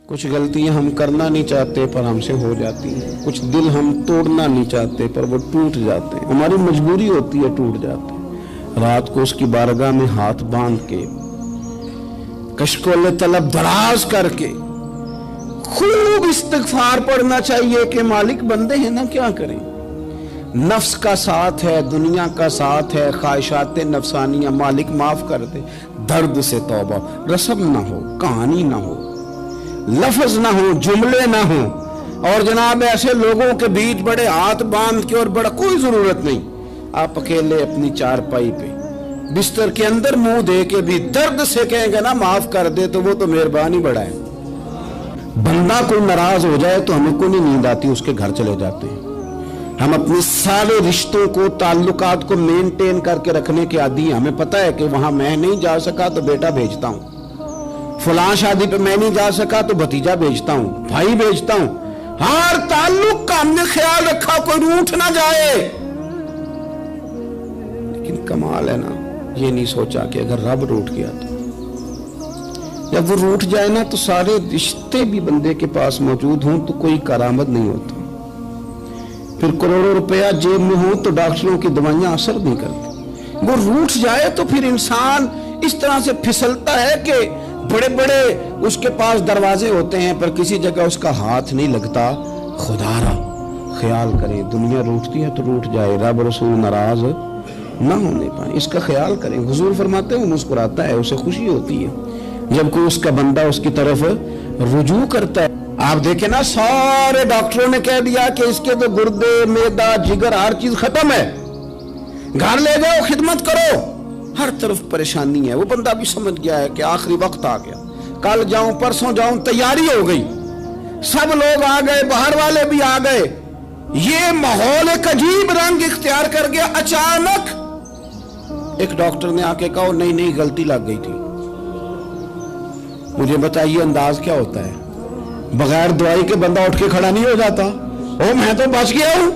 کچھ غلطیاں ہم کرنا نہیں چاہتے پر ہم سے ہو جاتی ہیں، کچھ دل ہم توڑنا نہیں چاہتے پر وہ ٹوٹ جاتے ہیں، ہماری مجبوری ہوتی ہے ٹوٹ جاتے ہیں۔ رات کو اس کی بارگاہ میں ہاتھ باندھ کے کشکول طلب دراز کر کے خوب استغفار پڑھنا چاہیے کہ مالک بندے ہیں نا، کیا کریں، نفس کا ساتھ ہے، دنیا کا ساتھ ہے، خواہشات نفسانیہ، مالک معاف کر دے۔ درد سے توبہ، رسم نہ ہو، کہانی نہ ہو، لفظ نہ ہو، جملے نہ ہو، اور جناب ایسے لوگوں کے بیچ بڑے ہاتھ باندھ کے اور بڑا کوئی ضرورت نہیں، آپ اکیلے اپنی چارپائی پہ بستر کے اندر منہ دے کے بھی درد سے کہیں گے نا معاف کر دے تو وہ تو مہربانی بڑا ہے۔ بندہ کوئی ناراض ہو جائے تو ہمیں کوئی نہیں نیند آتی، اس کے گھر چلے جاتے ہیں۔ ہم اپنے سارے رشتوں کو، تعلقات کو مینٹین کر کے رکھنے کے عادی ہیں، ہمیں پتہ ہے کہ وہاں میں نہیں جا سکا تو بیٹا بھیجتا ہوں، فلاں شادی پہ میں نہیں جا سکا تو بھتیجا بھیجتا ہوں، بھائی بھیجتا ہوں، ہر تعلق کا ہم نے خیال رکھا کوئی روٹھ نہ جائے۔ لیکن کمال ہے نا، یہ نہیں سوچا کہ اگر رب روٹھ گیا تو جب وہ روٹھ جائے نا تو سارے رشتے بھی بندے کے پاس موجود ہوں تو کوئی کرامت نہیں ہوتا، پھر کروڑوں روپیہ جیب میں ہوں تو ڈاکٹروں کی دوائیاں اثر نہیں کرتی۔ وہ روٹھ جائے تو پھر انسان اس طرح سے پھسلتا ہے کہ بڑے بڑے اس کے پاس دروازے ہوتے ہیں پر کسی جگہ اس کا ہاتھ نہیں لگتا۔ خدا را خیال کریں، دنیا روٹتی ہے تو روٹ جائے، رب رسول ناراض نہ ہونے پائیں، اس کا خیال کریں۔ حضور فرماتے ہیں مسکراتا ہے، اسے خوشی ہوتی ہے جب کوئی اس کا بندہ اس کی طرف رجوع کرتا ہے۔ آپ دیکھیں نا، سارے ڈاکٹروں نے کہہ دیا کہ اس کے تو گردے، معدہ، جگر ہر چیز ختم ہے، گھر لے جاؤ، خدمت کرو، ہر طرف پریشانی ہے۔ وہ بندہ بھی سمجھ گیا ہے کہ آخری وقت آ گیا، کل جاؤں پرسوں جاؤں، تیاری ہو گئی، سب لوگ آ گئے، باہر والے بھی آ گئے، یہ ماحول ایک عجیب رنگ اختیار کر گیا۔ اچانک ایک ڈاکٹر نے آ کے کہا نہیں غلطی لگ گئی تھی۔ مجھے بتائیے انداز کیا ہوتا ہے؟ بغیر دوائی کے بندہ اٹھ کے کھڑا نہیں ہو جاتا، میں تو بچ گیا ہوں۔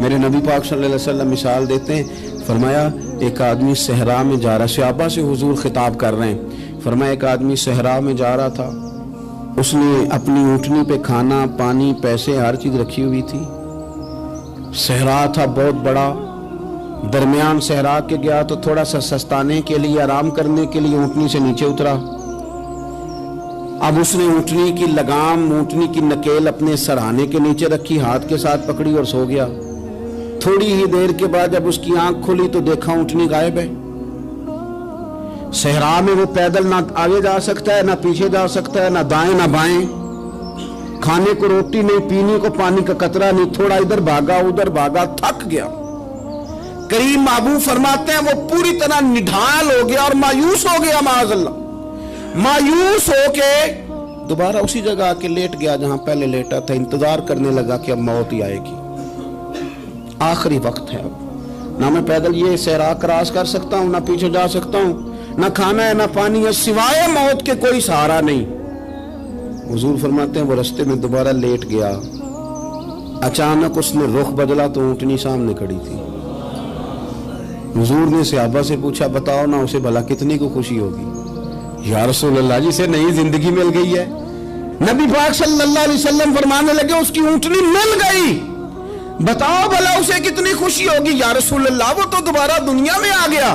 میرے نبی پاک صلی اللہ علیہ وسلم مثال دیتے ہیں، فرمایا ایک آدمی صحرا میں جا رہا، صحابہ سے حضور خطاب کر رہے ہیں، فرمایا ایک آدمی صحرا میں جا رہا تھا، اس نے اپنی اونٹنی پہ کھانا، پانی، پیسے، ہر چیز رکھی ہوئی تھی۔ صحرا تھا بہت بڑا، درمیان صحرا کے گیا تو تھوڑا سا سستانے کے لیے، آرام کرنے کے لیے اونٹنی سے نیچے اترا۔ اب اس نے اونٹنی کی لگام، اونٹنی کی نکیل اپنے سرہانے کے نیچے رکھی، ہاتھ کے ساتھ پکڑی اور سو گیا۔ تھوڑی ہی دیر کے بعد جب اس کی آنکھ کھلی تو دیکھا اونٹنی غائب ہے۔ صحرا میں وہ پیدل نہ آگے جا سکتا ہے، نہ پیچھے جا سکتا ہے، نہ دائیں نہ بائیں، کھانے کو روٹی نہیں، پینے کو پانی کا قطرہ نہیں، تھوڑا ادھر بھاگا ادھر بھاگا، تھک گیا۔ کریم محبوب فرماتے ہیں وہ پوری طرح نڈھال ہو گیا اور مایوس ہو گیا، معاذ اللہ، مایوس ہو کے دوبارہ اسی جگہ آ کے لیٹ گیا جہاں پہلے لیٹا تھا، انتظار کرنے لگا کہ اب موت ہی آئے گی، آخری وقت ہے، اب نہ میں پیدل یہ صحرا کراس کر سکتا ہوں، نہ پیچھے جا سکتا ہوں، نہ کھانا ہے نہ پانی ہے، سوائے موت کے کوئی سہارا نہیں۔ حضور فرماتے ہیں وہ رستے میں دوبارہ لیٹ گیا، اچانک اس نے رخ بدلا تو اونٹنی سامنے کھڑی تھی۔ حضور نے صحابہ سے پوچھا بتاؤ نا اسے بھلا کتنی کو خوشی ہوگی؟ یا رسول اللہ جسے نئی زندگی مل گئی ہے۔ نبی پاک صلی اللہ علیہ وسلم فرمانے لگے اس کی اونٹنی مل گئی، بتاؤ بھلا اسے کتنی خوشی ہوگی؟ یا رسول اللہ وہ تو دوبارہ دنیا میں آ گیا۔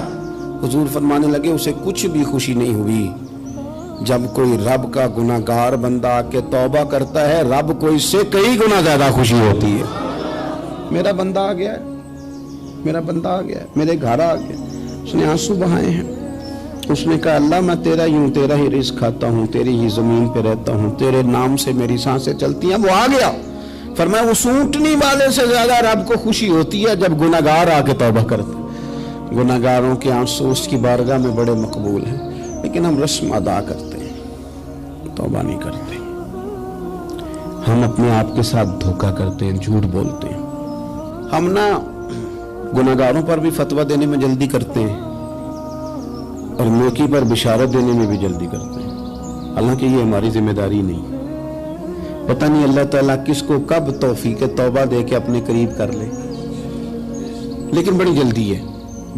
حضور فرمانے لگے اسے کچھ بھی خوشی نہیں ہوئی۔ جب کوئی رب کا گناہگار بندہ آ کے توبہ کرتا ہے، رب کو اس سے کئی گنا زیادہ خوشی ہوتی ہے۔ میرا بندہ آ گیا ہے، میرا بندہ آ گیا ہے، میرے گھر آ گیا۔ اس نے آنسو بہائے ہیں، اس نے کہا اللہ میں تیرا ہی رزق کھاتا ہوں، تیری ہی زمین پہ رہتا ہوں، تیرے نام سے میری سانسیں چلتی ہیں۔ وہ آ گیا، فرمایا اس اونٹنی والے سے زیادہ رب کو خوشی ہوتی ہے جب گناہگار آ کے توبہ کرتا ہے۔ گناہگاروں کے آنسو اس کی بارگاہ میں بڑے مقبول ہیں، لیکن ہم رسم ادا کرتے ہیں، توبہ نہیں کرتے۔ ہم اپنے آپ کے ساتھ دھوکہ کرتے ہیں، جھوٹ بولتے ہیں۔ ہم نہ گناہگاروں پر بھی فتویٰ دینے میں جلدی کرتے ہیں اور نیکی پر بشارت دینے میں بھی جلدی کرتے ہیں، حالانکہ یہ ہماری ذمہ داری نہیں۔ پتہ نہیں اللہ تعالیٰ کس کو کب توفیق توبہ دے کے اپنے قریب کر لے، لیکن بڑی جلدی ہے۔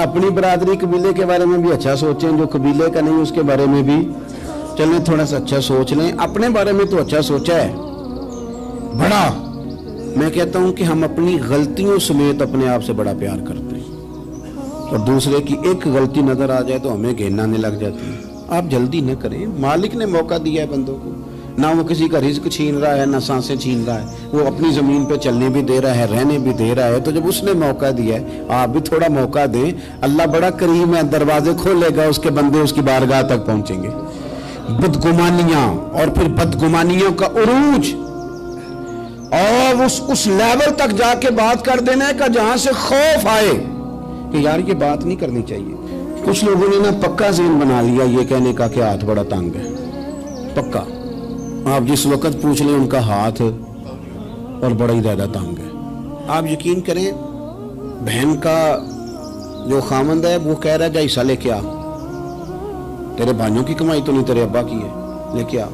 اپنی برادری قبیلے کے بارے میں بھی اچھا سوچیں, جو قبیلے کا نہیں اس کے بارے میں بھی چلیں تھوڑا سا اچھا سوچ لیں. اپنے بارے میں تو اچھا سوچا ہے بڑا. میں کہتا ہوں کہ ہم اپنی غلطیوں سمیت اپنے آپ سے بڑا پیار کرتے ہیں, اور دوسرے کی ایک غلطی نظر آ جائے تو ہمیں گھین آنے لگ جاتی ہے. آپ جلدی نہ کریں, مالک نے موقع دیا ہے بندوں کو, نہ وہ کسی کا رزق چھین رہا ہے نہ سانسیں چھین رہا ہے, وہ اپنی زمین پہ چلنے بھی دے رہا ہے, رہنے بھی دے رہا ہے. تو جب اس نے موقع دیا ہے آپ بھی تھوڑا موقع دیں. اللہ بڑا کریم ہے, دروازے کھولے گا, اس کے بندے اس کی بارگاہ تک پہنچیں گے. بدگمانیاں اور پھر بدگمانیوں کا عروج اور اس لیول تک جا کے بات کر دینا کا جہاں سے خوف آئے کہ یار یہ بات نہیں کرنی چاہیے. کچھ لوگوں نے نا پکا ذہن بنا لیا یہ کہنے کا کہ ہاتھ بڑا تنگ ہے. پکا آپ جس وقت پوچھ لیں ان کا ہاتھ اور بڑا ہی زیادہ تنگ ہے. آپ یقین کریں بہن کا جو خامند ہے وہ کہہ رہا ہے جا حصہ لے کے آ, تیرے بھائیوں کی کمائی تو نہیں تیرے ابا کی ہے, لے کے آ.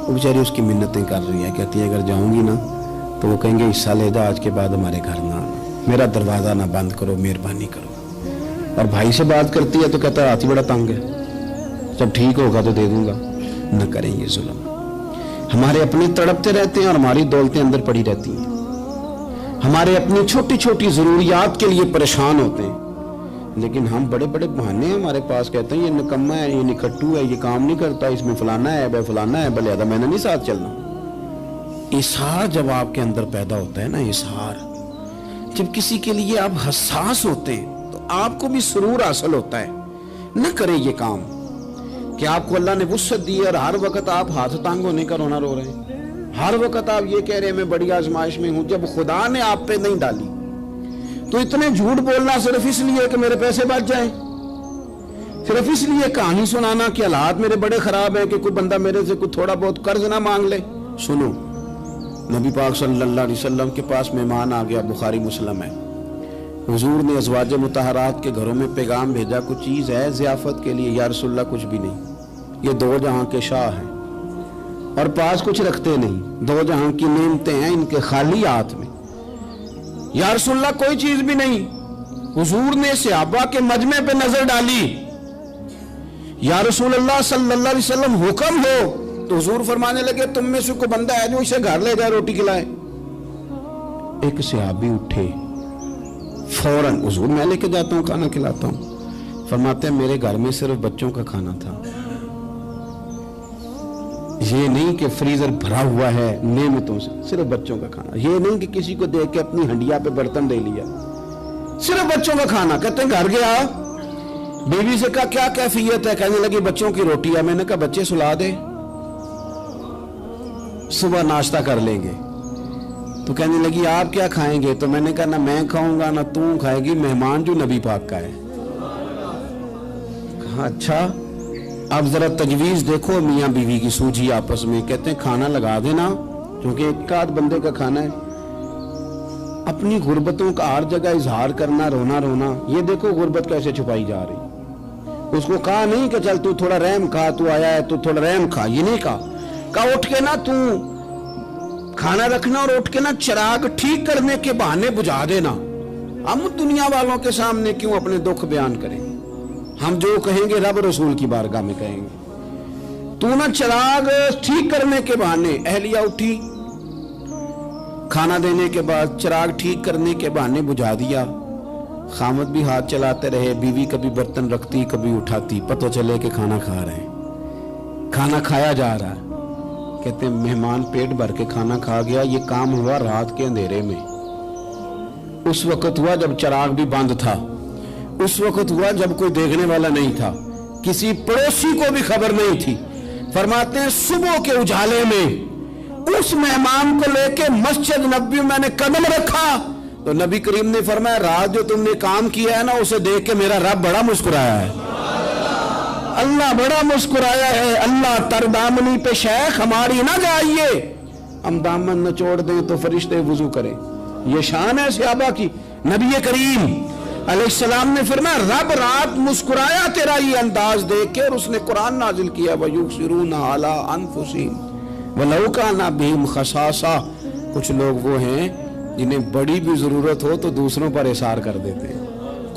وہ بیچاری اس کی منتیں کر رہی ہے, کہتی ہے اگر جاؤں گی نا تو وہ کہیں گے حصہ لے جا, آج کے بعد ہمارے گھر نہ آنا, میرا دروازہ نہ بند کرو, مہربانی کرو. اور بھائی سے بات کرتی ہے تو کہتا ہے ہاتھ ہی بڑا تنگ ہے, جب ٹھیک ہوگا تو دے دوں گا. نہ کریں یہ ظلم. ہمارے اپنے تڑپتے رہتے ہیں اور ہماری دولتیں اندر پڑی رہتی ہیں. ہمارے اپنی چھوٹی چھوٹی ضروریات کے لیے پریشان ہوتے ہیں, لیکن ہم بڑے بڑے بہانے ہیں ہمارے پاس, کہتے ہیں یہ نکما ہے, یہ نکھٹو ہے, یہ کام نہیں کرتا, اس میں فلانا ہے, بے فلانا ہے, بلے میں نے نہیں ساتھ چلنا. اظہار جب آپ کے اندر پیدا ہوتا ہے نا, اظہار جب کسی کے لیے آپ حساس ہوتے ہیں تو آپ کو بھی سرور حاصل ہوتا ہے. نہ کریں یہ کام کہ آپ کو اللہ نے وسعت دی اور ہر وقت آپ ہاتھ تانگ ہونے کا رونا رو رہے ہیں, ہر وقت آپ یہ کہہ رہے ہیں میں بڑی آزمائش میں ہوں, جب خدا نے آپ پہ نہیں ڈالی. تو اتنے جھوٹ بولنا صرف اس لیے کہ میرے پیسے بچ جائیں, صرف اس لیے کہانی سنانا کہ حالات میرے بڑے خراب ہیں کہ کوئی بندہ میرے سے کوئی تھوڑا بہت قرض نہ مانگ لے. سنو, نبی پاک صلی اللہ علیہ وسلم کے پاس مہمان آ گیا, بخاری مسلم ہے. حضور نے ازواج مطہرات کے گھروں میں پیغام بھیجا, کچھ چیز ہے ضیافت کے لیے؟ یا رسول اللہ کچھ بھی نہیں, یہ دو جہاں کے شاہ ہیں اور پاس کچھ رکھتے نہیں, دو جہاں کی نعمتیں ہیں ان کے خالی ہاتھ میں. یا رسول اللہ کوئی چیز بھی نہیں. حضور نے صحابہ کے مجمع پہ نظر ڈالی, یا رسول اللہ صلی اللہ علیہ وسلم حکم ہو. تو حضور فرمانے لگے تم میں سے کوئی بندہ ہے جو اسے گھر لے جائے روٹی کھلائے. ایک صحابی اٹھے فوراً, حضور میں لے کے جاتا ہوں کھانا کھلاتا ہوں. فرماتے ہیں میرے گھر میں صرف بچوں کا کھانا تھا, یہ نہیں کہ فریزر بھرا ہوا ہے نعمتوں سے, صرف بچوں کا کھانا. یہ نہیں کہ کسی کو دیکھ کے اپنی ہنڈیا پہ برتن دے لیا, صرف بچوں کا کھانا. کہتے ہیں گھر گیا, بیوی سے کہا کیا کیفیت ہے؟ کہنے لگی بچوں کی روٹی ہے. میں نے کہا بچے سلا دے, صبح ناشتہ کر لیں گے. تو کہنے لگی آپ کیا کھائیں گے؟ تو میں نے کہا نہ میں کھاؤں گا نہ تم کھائے گی, مہمان جو نبی پاک کا ہے. کہا اچھا, اب ذرا تجویز دیکھو میاں بیوی کی سوجھی آپس میں. کہتے ہیں کھانا لگا دینا کیونکہ ایک آدھ بندے کا کھانا ہے. اپنی غربتوں کا ہر جگہ اظہار کرنا, رونا رونا. یہ دیکھو غربت کیسے چھپائی جا رہی. اس کو کہا نہیں کہ چل تو تھوڑا رحم کھا, تو آیا ہے تو تھوڑا رحم کھا, یہ نہیں کہا. کہا اٹھ کے نا تو کھانا رکھنا اور اٹھ کے نا چراغ ٹھیک کرنے کے بہانے بجھا دینا. ہم دنیا والوں کے سامنے کیوں اپنے دکھ بیان کریں؟ ہم جو کہیں گے رب رسول کی بارگاہ میں کہیں گے. تو نا چراغ ٹھیک کرنے کے بہانے. اہلیہ اٹھی, کھانا دینے کے بعد چراغ ٹھیک کرنے کے بہانے بجھا دیا. خامد بھی ہاتھ چلاتے رہے, بیوی کبھی برتن رکھتی کبھی اٹھاتی, پتہ چلے کہ کھانا کھا رہے ہیں. کھانا کھایا جا رہا ہے. کہتے ہیں مہمان پیٹ بھر کے کھانا کھا گیا. یہ کام ہوا رات کے اندھیرے میں, اس وقت ہوا جب چراغ بھی بند تھا, اس وقت ہوا جب کوئی دیکھنے والا نہیں تھا, کسی پڑوسی کو بھی خبر نہیں تھی. فرماتے ہیں صبح کے اجالے میں اس مہمان کو لے کے مسجد نبوی میں نے قدم رکھا تو نبی کریم نے فرمایا رات جو تم نے کام کیا ہے نا اسے دیکھ کے میرا رب بڑا مسکرایا ہے, اللہ بڑا مسکرایا ہے. اللہ تر دامنی پہ شیخ ہماری نہ جائیے, ہم دامن نہ چھوڑ دیں تو فرشتے وضو کریں. یہ شان ہے صحابہ کی. نبی کریم علیہ السلام نے فرمایا رب رات مسکرایا تیرا یہ انداز دیکھ کے, اور اس نے قرآن نازل کیا وَيُبْصِرُونَ عَلَىٰ أَنفُسِهِمْ وَلَوْ كَانَ بِهِمْ خَصَاصَةٌ. کچھ لوگ وہ ہیں جنہیں بڑی بھی ضرورت ہو تو دوسروں پر اثار کر دیتے ہیں.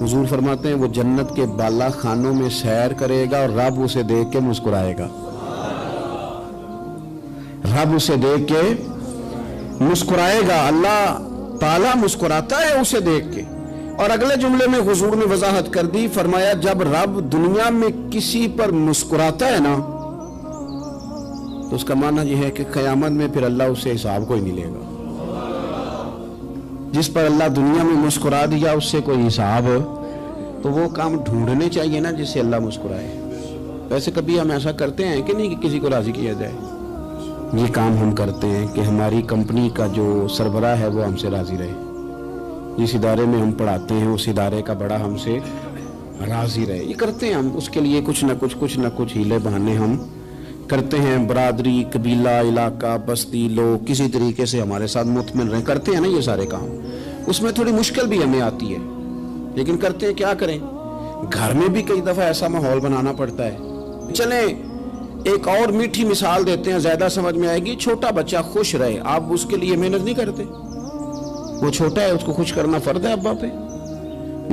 حضور فرماتے ہیں وہ جنت کے بالا خانوں میں سیر کرے گا اور رب اسے دیکھ کے مسکرائے گا، رب اسے دیکھ کے مسکرائے گا، اللہ تعالیٰ مسکراتا ہے اسے دیکھ کے۔ اور اگلے جملے میں حضور نے وضاحت کر دی، فرمایا جب رب دنیا میں کسی پر مسکراتا ہے نا تو اس کا معنی یہ ہے کہ قیامت میں پھر اللہ اسے حساب کوئی نہیں لے گا۔ جس پر اللہ دنیا میں مسکرا دیا اس سے کوئی حساب، تو وہ کام ڈھونڈنے چاہیے نا جس سے اللہ مسکرائے۔ ویسے کبھی ہم ایسا کرتے ہیں کہ نہیں کہ کسی کو راضی کیا جائے؟ یہ کام ہم کرتے ہیں کہ ہماری کمپنی کا جو سربراہ ہے وہ ہم سے راضی رہے، جس ادارے میں ہم پڑھاتے ہیں اس ادارے کا بڑا ہم سے راضی رہے۔ یہ کرتے ہیں ہم، اس کے لیے کچھ نہ کچھ ہیلے بہانے ہم کرتے ہیں۔ برادری، قبیلہ، علاقہ، بستی، لوگ کسی طریقے سے ہمارے ساتھ مطمئن رہیں، کرتے ہیں نا یہ سارے کام۔ اس میں تھوڑی مشکل بھی ہمیں آتی ہے لیکن کرتے ہیں، کیا کریں۔ گھر میں بھی کئی دفعہ ایسا ماحول بنانا پڑتا ہے۔ چلیں ایک اور میٹھی مثال دیتے ہیں، زیادہ سمجھ میں آئے گی۔ چھوٹا بچہ خوش رہے، آپ اس کے لیے محنت نہیں کرتے؟ وہ چھوٹا ہے، اس کو خوش کرنا فرض ہے ابا پہ،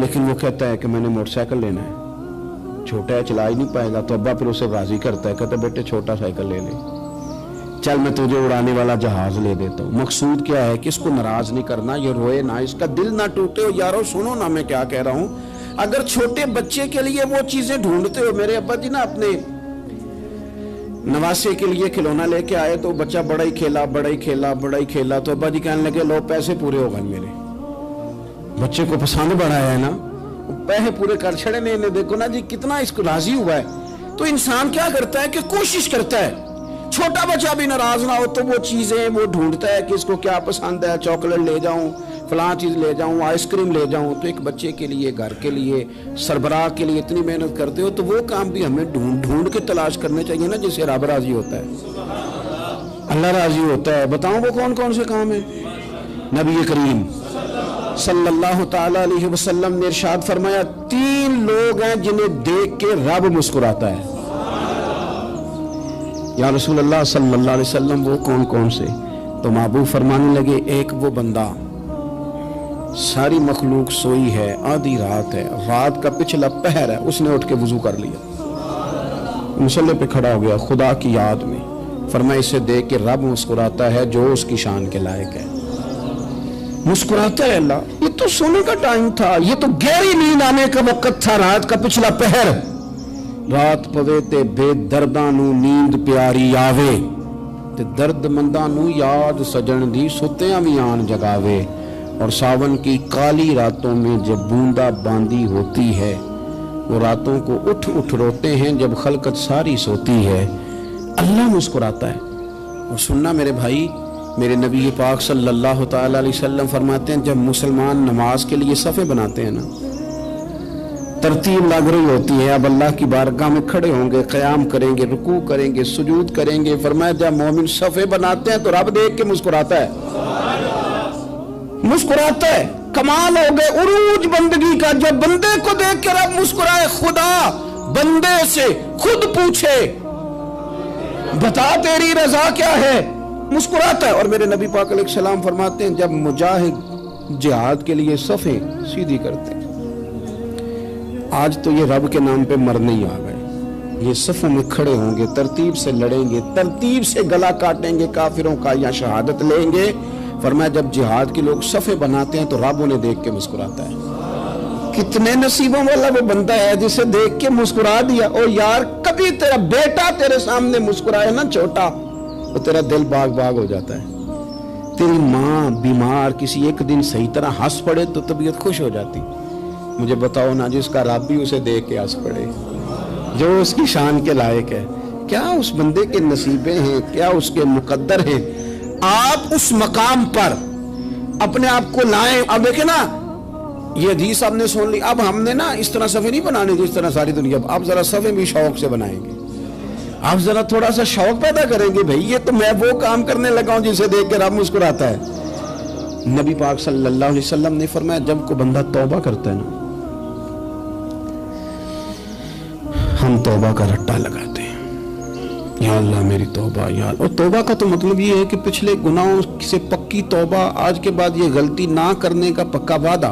لیکن وہ کہتا ہے کہ میں نے موٹر سائیکل لینا ہے۔ چھوٹا ہے، چلا ہی نہیں پائے گا، تو ابا پھر اسے راضی کرتا ہے، کہتا ہے بیٹے چھوٹا سائیکل لے لے، چل میں تجھے اڑانے والا جہاز لے دیتا ہوں۔ مقصود کیا ہے کہ اس کو ناراض نہیں کرنا، یہ روئے نہ، اس کا دل نہ ٹوٹے۔ یارو سنو نا میں کیا کہہ رہا ہوں، اگر چھوٹے بچے کے لیے وہ چیزیں ڈھونڈتے ہو، میرے ابا جی نا اپنے نواسے کے لیے کھلونا لے کے آئے تو بچہ بڑا ہی کھیلا تو ابا جی کہنے لگے لو پیسے پورے ہو گئے میرے۔ بچے کو پسند بڑا ہے نا، پیسے پورے کر چھڑے نے، دیکھو نا جی کتنا اس کو راضی ہوا ہے۔ تو انسان کیا کرتا ہے کہ کوشش کرتا ہے، چھوٹا بچہ بھی ناراض نہ ہو تو وہ چیزیں وہ ڈھونڈتا ہے کہ اس کو کیا پسند ہے، چاکلیٹ لے جاؤں، فلاں چیز لے جاؤں، آئس کریم لے جاؤں۔ تو ایک بچے کے لیے، گھر کے لیے، سربراہ کے لیے اتنی محنت کرتے ہو تو وہ کام بھی ہمیں ڈھونڈ کے تلاش کرنے چاہیے نا جس سے رب راضی ہوتا ہے، اللہ راضی ہوتا ہے۔ بتاؤں وہ کون کون سے کام ہیں؟ نبی کریم صلی اللہ تعالی علیہ وسلم نے ارشاد فرمایا 3 لوگ ہیں جنہیں دیکھ کے رب مسکراتا ہے۔ یا رسول اللہ صلی اللہ علیہ وسلم وہ کون کون سے؟ تو محبوب فرمانے لگے ایک وہ بندہ ساری مخلوق سوئی ہے، آدھی رات ہے، رات کا پچھلا پہر ہے، اس نے اٹھ کے وضو کر لیا، مصلی پہ کھڑا ہو گیا خدا کی یاد میں، فرمایا اسے دیکھ کے رب مسکراتا ہے جو اس کی شان کے لائق ہے۔ مسکراتا ہے اللہ۔ یہ تو سونے کا ٹائم تھا، یہ تو گہری نیند آنے کا وقت تھا، رات کا پچھلا پہر۔ رات پوے تے بے درداں نو نیند پیاری آوے تے درد منداں نو یاد سجن دی ستیاں وی آن جگاوے۔ اور ساون کی کالی راتوں میں جب بوندا باندی ہوتی ہے، وہ راتوں کو اٹھ روتے ہیں جب خلقت ساری سوتی ہے، اللہ مسکراتا ہے۔ اور سننا میرے بھائی، میرے نبی پاک صلی اللہ تعالی علیہ وسلم فرماتے ہیں جب مسلمان نماز کے لیے صفیں بناتے ہیں نا، ترتیب لگ رہی ہوتی ہے، اب اللہ کی بارگاہ میں کھڑے ہوں گے، قیام کریں گے، رکوع کریں گے، سجود کریں گے، فرمایا جب مومن صفیں بناتے ہیں تو رب دیکھ کے مسکراتا ہے، مسکراتا ہے۔ کمال ہو گئے عروج بندگی کا، جب بندے کو دیکھ کے رب مسکرائے۔ خدا بندے سے خود پوچھے بتا تیری رضا کیا ہے، مسکراتا ہے۔ اور میرے نبی پاک علیہ السلام فرماتے ہیں جب مجاہد جہاد کے لیے صفیں سیدھی کرتے ہیں، آج تو یہ رب کے نام پہ مرنے ہی آ گئے، یہ صفوں میں کھڑے ہوں گے، ترتیب سے لڑیں گے، ترتیب سے گلا کاٹیں گے کافروں کا یا شہادت لیں گے۔ فرمایا جب جہاد کے لوگ صفیں بناتے ہیں تو رب انہیں دیکھ کے مسکراتا ہے۔ کتنے نصیبوں والا وہ بندہ ہے جسے دیکھ کے مسکرا دیا۔ اور یار کبھی تیرا بیٹا تیرے سامنے مسکرائے نا چھوٹا، تو تیرا دل باغ باغ ہو جاتا ہے۔ تیری ماں بیمار کسی ایک دن صحیح طرح ہنس پڑے تو طبیعت خوش ہو جاتی۔ مجھے بتاؤ نا جس کا رب بھی اسے دیکھ کے ہنس پڑے، جو اس کی شان کے لائق ہے، کیا اس بندے کے نصیبیں ہیں، کیا اس کے مقدر ہیں۔ آپ اس مقام پر اپنے آپ کو لائیں۔ اب دیکھیں نا یہ حدیث آپ نے سن لی، اب ہم نے نا اس طرح صفیں نہیں بنانے جس طرح ساری دنیا، آپ ذرا صفیں بھی شوق سے بنائیں گے، آپ ذرا تھوڑا سا شوق پیدا کریں گے، بھئی یہ تو میں وہ کام کرنے لگا ہوں جسے دیکھ کے رب مسکراتا ہے۔ نبی پاک صلی اللہ علیہ وسلم نے فرمایا جب کوئی بندہ توبہ کرتا ہے نا، ہم توبہ کا رٹا لگاتے ہیں، یا اللہ میری توبہ یا اللہ۔ اور توبہ کا تو مطلب یہ ہے کہ پچھلے گناہوں سے پکی توبہ، آج کے بعد یہ غلطی نہ کرنے کا پکا وعدہ۔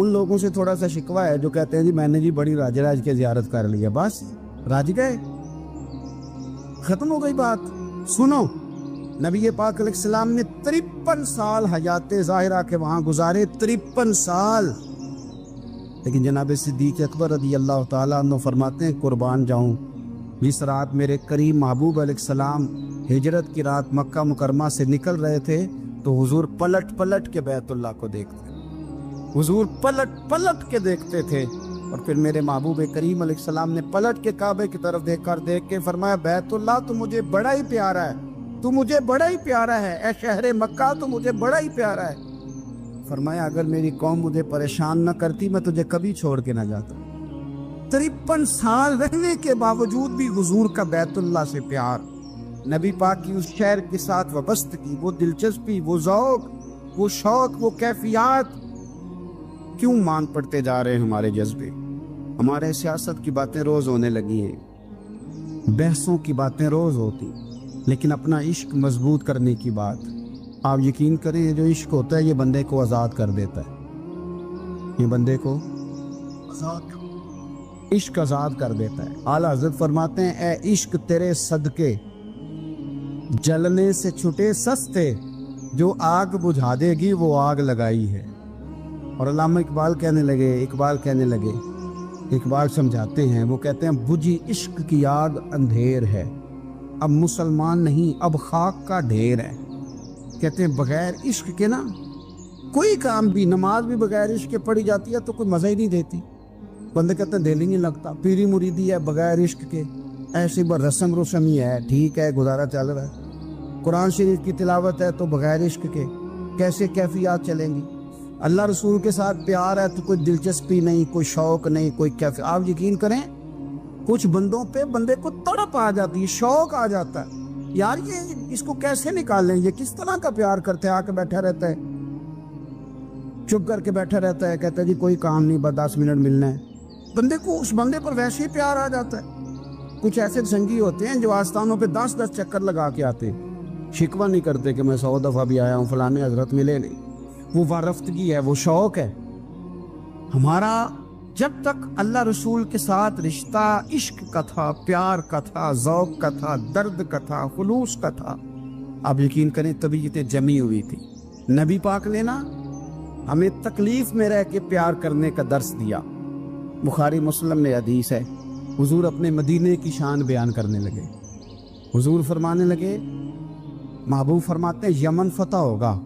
ان لوگوں سے تھوڑا سا شکوہ ہے جو کہتے ہیں جی میں نے جی بڑی راج راج کے زیارت کر لی ہے، بس راج گئے، ختم ہو گئی بات۔ سنو، نبی پاک علیہ السلام نے 53 سال حیات ظاہرہ کے وہاں گزارے، 53 سال، لیکن جناب صدیق اکبر رضی اللہ تعالیٰ عنہ فرماتے ہیں قربان جاؤں، جس رات میرے کریم محبوب علیہ السلام ہجرت کی رات مکہ مکرمہ سے نکل رہے تھے تو حضور پلٹ پلٹ کے بیت اللہ کو دیکھتے، حضور پلٹ پلٹ کے دیکھتے تھے، اور پھر میرے محبوب کریم علیہ السلام نے پلٹ کے کعبے کی طرف دیکھ کے فرمایا بیت اللہ تو مجھے بڑا ہی پیارا ہے، تو مجھے بڑا ہی پیارا ہے، اے شہر مکہ تو مجھے بڑا ہی پیارا ہے۔ فرمایا اگر میری قوم مجھے پریشان نہ کرتی میں تجھے کبھی چھوڑ کے نہ جاتا۔ 53 سال رہنے کے باوجود بھی حضور کا بیت اللہ سے پیار، نبی پاک کی اس شہر کے ساتھ وابستگی، وہ دلچسپی، وہ ذوق، وہ شوق، وہ کیفیات، کیوں مان پڑتے جا رہے ہیں ہمارے جذبے؟ ہمارے سیاست کی باتیں روز ہونے لگی ہیں، بحثوں کی باتیں روز ہوتی، لیکن اپنا عشق مضبوط کرنے کی بات، آپ یقین کریں یہ جو عشق ہوتا ہے یہ بندے کو آزاد کر دیتا ہے، یہ بندے کو عشق آزاد کر دیتا ہے۔ اعلیٰ حضرت فرماتے ہیں اے عشق تیرے صدقے جلنے سے چھٹے سستے، جو آگ بجھا دے گی وہ آگ لگائی ہے۔ اور علامہ اقبال کہنے لگے، اقبال سمجھاتے ہیں، وہ کہتے ہیں بجھی عشق کی آگ اندھیر ہے، اب مسلمان نہیں اب خاک کا ڈھیر ہے۔ کہتے ہیں بغیر عشق کے نا کوئی کام بھی، نماز بھی بغیر عشق کے پڑھی جاتی ہے تو کوئی مزہ ہی نہیں دیتی، بندے کہتے ہیں دل ہی نہیں لگتا، پیری مریدی ہے بغیر عشق کے ایسی رسم ہی ہے، ٹھیک ہے گزارا چل رہا ہے، قرآن شریف کی تلاوت ہے تو بغیر عشق کے کیسے کیفیات چلیں گی؟ اللہ رسول کے ساتھ پیار ہے تو کوئی دلچسپی نہیں، کوئی شوق نہیں، کوئی کیفیت۔ آپ یقین کریں کچھ بندوں پہ بندے کو تڑپ آ جاتی ہے، شوق آ جاتا ہے، یار یہ اس کو کیسے نکالیں، یہ کس طرح کا پیار کرتے ہیں، آ کے بیٹھا رہتا ہے، چپ کر کے بیٹھا رہتا ہے، کہتا ہے جی کوئی کام نہیں بس 10 منٹ ملنا ہے، بندے کو اس بندے پر ویسے ہی پیار آ جاتا ہے۔ کچھ ایسے سنگی ہوتے ہیں جو آستانوں پہ 10 چکر لگا کے آتے، شکوہ نہیں کرتے کہ میں 100 دفعہ بھی آیا ہوں فلانے حضرت ملے نہیں، وہ وارفتگی ہے، وہ شوق ہے ہمارا۔ جب تک اللہ رسول کے ساتھ رشتہ عشق کا تھا، پیار کا تھا، ذوق کا تھا، درد کا تھا، خلوص کا تھا، آپ یقین کریں طبیعتیں جمی ہوئی تھی۔ نبی پاک نے نا ہمیں تکلیف میں رہ کے پیار کرنے کا درس دیا۔ بخاری مسلم میں حدیث ہے، حضور اپنے مدینے کی شان بیان کرنے لگے، حضور فرمانے لگے، محبوب فرماتے ہیں یمن فتح ہوگا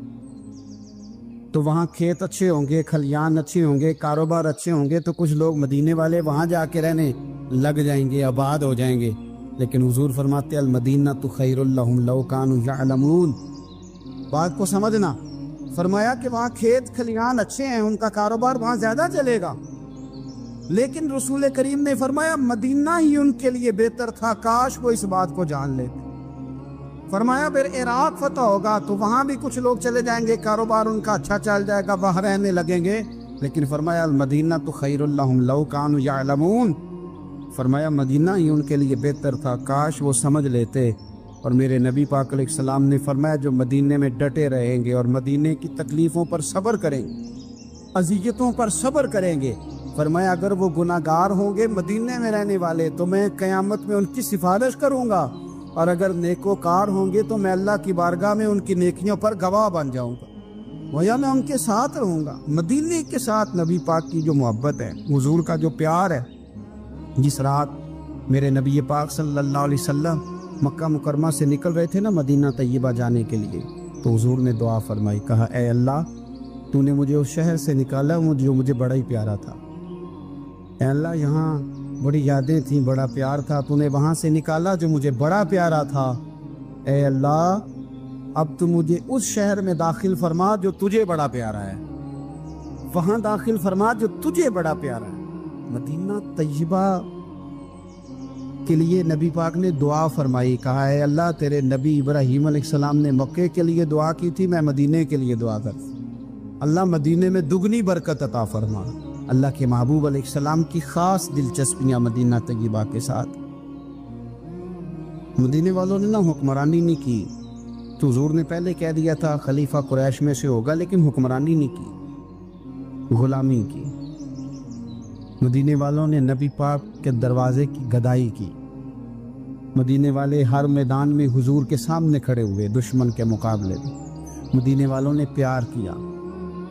تو وہاں کھیت اچھے ہوں گے، کھلیان اچھے ہوں گے، کاروبار اچھے ہوں گے، تو کچھ لوگ مدینے والے وہاں جا کے رہنے لگ جائیں گے، آباد ہو جائیں گے، لیکن حضور فرماتے المدینہ تو خیر لہم لو کانوا یعلمون۔ بات کو سمجھنا، فرمایا کہ وہاں کھیت کھلیان اچھے ہیں، ان کا کاروبار وہاں زیادہ چلے گا، لیکن رسول کریم نے فرمایا مدینہ ہی ان کے لیے بہتر تھا، کاش وہ اس بات کو جان لیتے۔ فرمایا پھر عراق فتح ہوگا تو وہاں بھی کچھ لوگ چلے جائیں گے، کاروبار ان کا اچھا چل جائے گا، وہاں رہنے لگیں گے، لیکن فرمایا المدینہ تو خیر لہم لو کانوا یعلمون، فرمایا مدینہ ہی ان کے لیے بہتر تھا، کاش وہ سمجھ لیتے۔ اور میرے نبی پاک علیہ السلام نے فرمایا جو مدینے میں ڈٹے رہیں گے اور مدینے کی تکلیفوں پر صبر کریں گے، اذیتوں پر صبر کریں گے، فرمایا اگر وہ گناہگار ہوں گے مدینے میں رہنے والے تو میں قیامت میں ان کی سفارش کروں گا، اور اگر نیکوکار ہوں گے تو میں اللہ کی بارگاہ میں ان کی نیکیوں پر گواہ بن جاؤں گا، گویا میں ان کے ساتھ رہوں گا۔ مدینے کے ساتھ نبی پاک کی جو محبت ہے، حضور کا جو پیار ہے، جس رات میرے نبی پاک صلی اللہ علیہ وسلم مکہ مکرمہ سے نکل رہے تھے نا مدینہ طیبہ جانے کے لیے، تو حضور نے دعا فرمائی، کہا اے اللہ تو نے مجھے اس شہر سے نکالا جو مجھے بڑا ہی پیارا تھا، اے اللہ یہاں بڑی یادیں تھیں، بڑا پیار تھا، تو نے وہاں سے نکالا جو مجھے بڑا پیارا تھا، اے اللہ اب تو مجھے اس شہر میں داخل فرما جو تجھے بڑا پیارا ہے، وہاں داخل فرما جو تجھے بڑا پیارا ہے۔ مدینہ طیبہ کے لیے نبی پاک نے دعا فرمائی، کہا اے اللہ تیرے نبی ابراہیم علیہ السلام نے مکے کے لیے دعا کی تھی، میں مدینے کے لیے دعا کر، اللہ مدینے میں دگنی برکت عطا فرما۔ اللہ کے محبوب علیہ السلام کی خاص دلچسپیاں مدینہ طیبہ کے ساتھ، مدینے والوں نے نہ حکمرانی نہیں کی، تو حضور نے پہلے کہہ دیا تھا خلیفہ قریش میں سے ہوگا، لیکن حکمرانی نہیں کی، غلامی کی، مدینے والوں نے نبی پاک کے دروازے کی گدائی کی، مدینے والے ہر میدان میں حضور کے سامنے کھڑے ہوئے دشمن کے مقابلے میں، مدینے والوں نے پیار کیا۔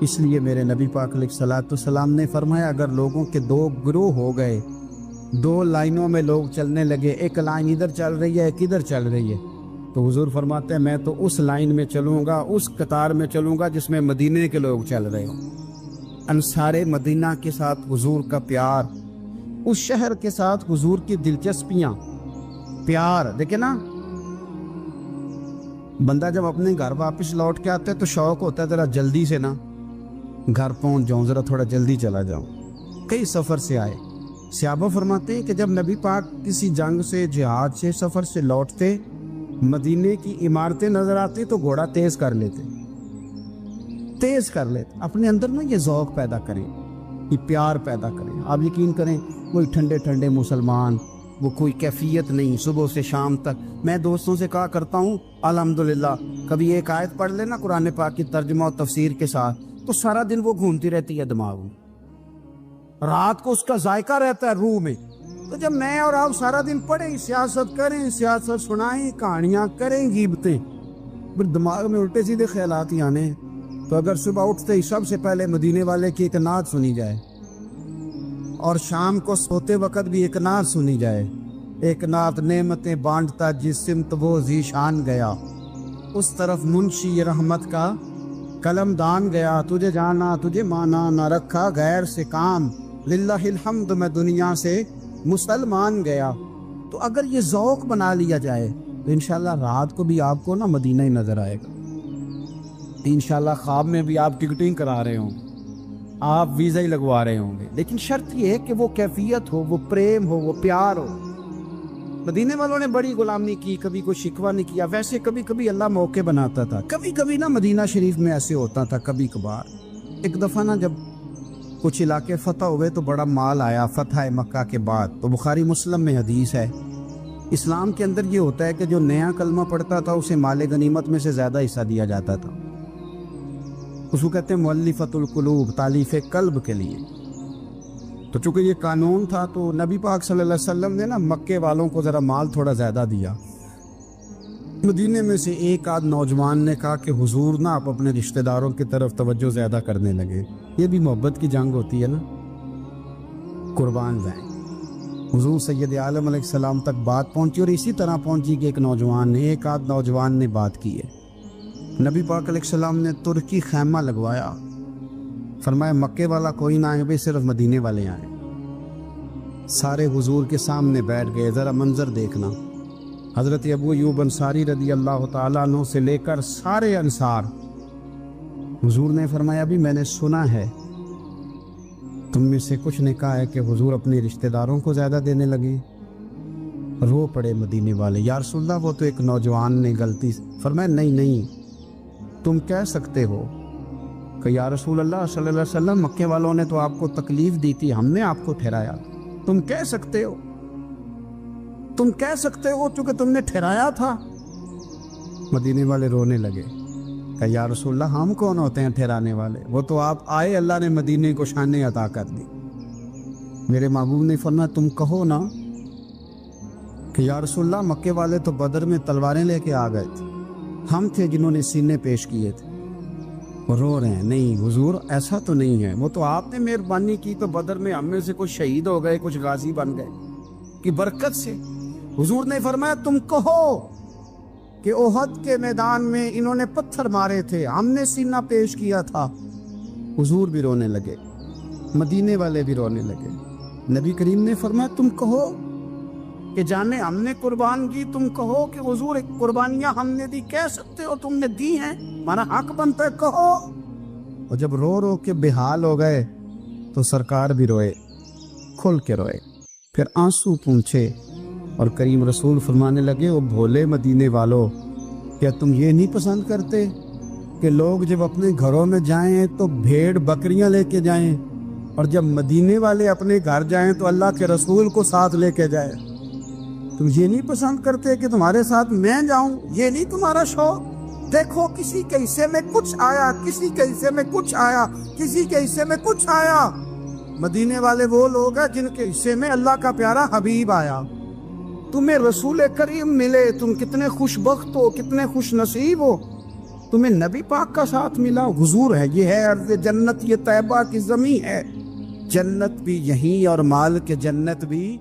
اس لیے میرے نبی پاک علیہ الصلوۃ والسلام نے فرمایا اگر لوگوں کے دو گروہ ہو گئے، دو لائنوں میں لوگ چلنے لگے، ایک لائن ادھر چل رہی ہے ایک ادھر چل رہی ہے، تو حضور فرماتے ہیں میں تو اس لائن میں چلوں گا، اس قطار میں چلوں گا جس میں مدینے کے لوگ چل رہے ہوں۔ انصار مدینہ کے ساتھ حضور کا پیار، اس شہر کے ساتھ حضور کی دلچسپیاں، پیار دیکھیں نا، بندہ جب اپنے گھر واپس لوٹ کے آتا ہے تو شوق ہوتا ہے ذرا جلدی سے نا گھر پہنچ جاؤں، ذرا تھوڑا جلدی چلا جاؤں۔ کئی سفر سے آئے، صحابہ فرماتے ہیں کہ جب نبی پاک کسی جنگ سے، جہاد سے، سفر سے لوٹتے، مدینے کی عمارتیں نظر آتی تو گھوڑا تیز کر لیتے، اپنے اندر نا یہ ذوق پیدا کریں، یہ پیار پیدا کریں۔ آپ یقین کریں کوئی ٹھنڈے ٹھنڈے مسلمان، وہ کوئی کیفیت نہیں، صبح سے شام تک میں دوستوں سے کہا کرتا ہوں الحمدللہ کبھی ایک آیت پڑھ لینا قرآن پاک کی ترجمہ و تفسیر کے ساتھ تو سارا دن وہ گھومتی رہتی ہے دماغ میں، رات کو اس کا ذائقہ رہتا ہے روح میں۔ تو جب میں اور آپ سارا دن پڑھیں، سیاست کریں، سیاست سنائیں، کہانیاں کریں، غیبتیں، پھر دماغ میں الٹے سیدھے خیالات ہی آنے ہیں۔ تو اگر صبح اٹھتے ہی سب سے پہلے مدینے والے کی ایک نعت سنی جائے اور شام کو سوتے وقت بھی ایک نعت سنی جائے، ایک نعت نعمتیں بانٹتا جس سمت وہ ذیشان گیا، اس طرف منشی رحمت کا قلم دان گیا، تجھے جانا تجھے مانا نہ رکھا غیر سے کام، للہ الحمد میں دنیا سے مسلمان گیا۔ تو اگر یہ ذوق بنا لیا جائے تو انشاءاللہ رات کو بھی آپ کو نا مدینہ ہی نظر آئے گا، انشاءاللہ خواب میں بھی آپ ٹکٹنگ کرا رہے ہوں گے، آپ ویزا ہی لگوا رہے ہوں گے، لیکن شرط یہ ہے کہ وہ کیفیت ہو، وہ پریم ہو، وہ پیار ہو۔ مدینے والوں نے بڑی غلامی کی، کبھی کوئی شکوہ نہیں کیا، ویسے کبھی کبھی اللہ موقع بناتا تھا، کبھی کبھی نا مدینہ شریف میں ایسے ہوتا تھا کبھی کبھار۔ ایک دفعہ نا جب کچھ علاقے فتح ہوئے تو بڑا مال آیا فتح مکہ کے بعد، تو بخاری مسلم میں حدیث ہے، اسلام کے اندر یہ ہوتا ہے کہ جو نیا کلمہ پڑھتا تھا اسے مال غنیمت میں سے زیادہ حصہ دیا جاتا تھا، اس کو کہتے ہیں مؤلفۃ القلوب، تالیف قلب کے لیے۔ تو چونکہ یہ قانون تھا تو نبی پاک صلی اللہ علیہ وسلم نے نا مکے والوں کو ذرا مال تھوڑا زیادہ دیا۔ مدینے میں سے ایک آدھ نوجوان نے کہا کہ حضور نا آپ اپنے رشتہ داروں کی طرف توجہ زیادہ کرنے لگے، یہ بھی محبت کی جنگ ہوتی ہے نا، قربان جائیں۔ حضور سید عالم علیہ السلام تک بات پہنچی اور اسی طرح پہنچی کہ ایک آدھ نوجوان نے بات کی ہے۔ نبی پاک علیہ السلام نے ترکی خیمہ لگوایا، فرمایا مکے والا کوئی نہ آئے، صرف مدینے والے آئیں۔ سارے حضور کے سامنے بیٹھ گئے، ذرا منظر دیکھنا، حضرت ابو ایوب انصاری رضی اللہ تعالیٰ عنہ سے لے کر سارے انصار۔ حضور نے فرمایا ابھی میں نے سنا ہے تم میں سے کچھ نے کہا ہے کہ حضور اپنے رشتہ داروں کو زیادہ دینے لگے۔ رو پڑے مدینے والے، یا رسول اللہ وہ تو ایک نوجوان نے غلطی۔ فرمایا نہیں تم کہہ سکتے ہو کہ یا رسول اللہ صلی اللہ علیہ وسلم مکے والوں نے تو آپ کو تکلیف دی تھی، ہم نے آپ کو ٹھہرایا، تم کہہ سکتے ہو چونکہ تم نے ٹھہرایا تھا۔ مدینے والے رونے لگے کہ یا رسول اللہ ہم کون ہوتے ہیں ٹھہرانے والے، وہ تو آپ آئے، اللہ نے مدینے کو شان عطا کر دی۔ میرے محبوب نے فرمایا تم کہو نا کہ یا رسول اللہ مکے والے تو بدر میں تلواریں لے کے آ گئے تھے، ہم تھے جنہوں نے سینے پیش کیے تھے۔ وہ رو رہے ہیں، نہیں حضور ایسا تو نہیں ہے، وہ تو آپ نے مہربانی کی تو بدر میں ہم میں سے کچھ شہید ہو گئے، کچھ غازی بن گئے کی برکت سے۔ حضور نے فرمایا تم کہو کہ احد کے میدان میں انہوں نے پتھر مارے تھے، ہم نے سینہ پیش کیا تھا۔ حضور بھی رونے لگے، مدینے والے بھی رونے لگے۔ نبی کریم نے فرمایا تم کہو کہ جانے ہم نے قربان کی، تم کہو کہ حضور ایک قربانیاں ہم نے دی، کہہ سکتے ہو تم نے دی ہیں، ہمارا حق بنتا ہے کہو۔ اور جب رو رو کے بے حال ہو گئے تو سرکار بھی روئے، کھل کے روئے، پھر آنسو پونچھے اور کریم رسول فرمانے لگے او بھولے مدینے والو، کیا تم یہ نہیں پسند کرتے کہ لوگ جب اپنے گھروں میں جائیں تو بھیڑ بکریاں لے کے جائیں، اور جب مدینے والے اپنے گھر جائیں تو اللہ کے رسول کو ساتھ لے کے جائیں؟ تم یہ نہیں پسند کرتے کہ تمہارے ساتھ میں جاؤں؟ یہ نہیں تمہارا شوق؟ دیکھو کسی کے حصے میں کچھ آیا، کسی کے حصے میں کچھ آیا، کسی کے حصے میں کچھ آیا۔ مدینے والے وہ لوگ ہیں جن کے حصے میں اللہ کا پیارا حبیب آیا۔ تمہیں رسول کریم ملے، تم کتنے خوش بخت ہو، کتنے خوش نصیب ہو، تمہیں نبی پاک کا ساتھ ملا۔ حضور ہے، یہ ہے ارض جنت، یہ طیبہ کی زمین ہے، جنت بھی یہیں اور مال کے جنت بھی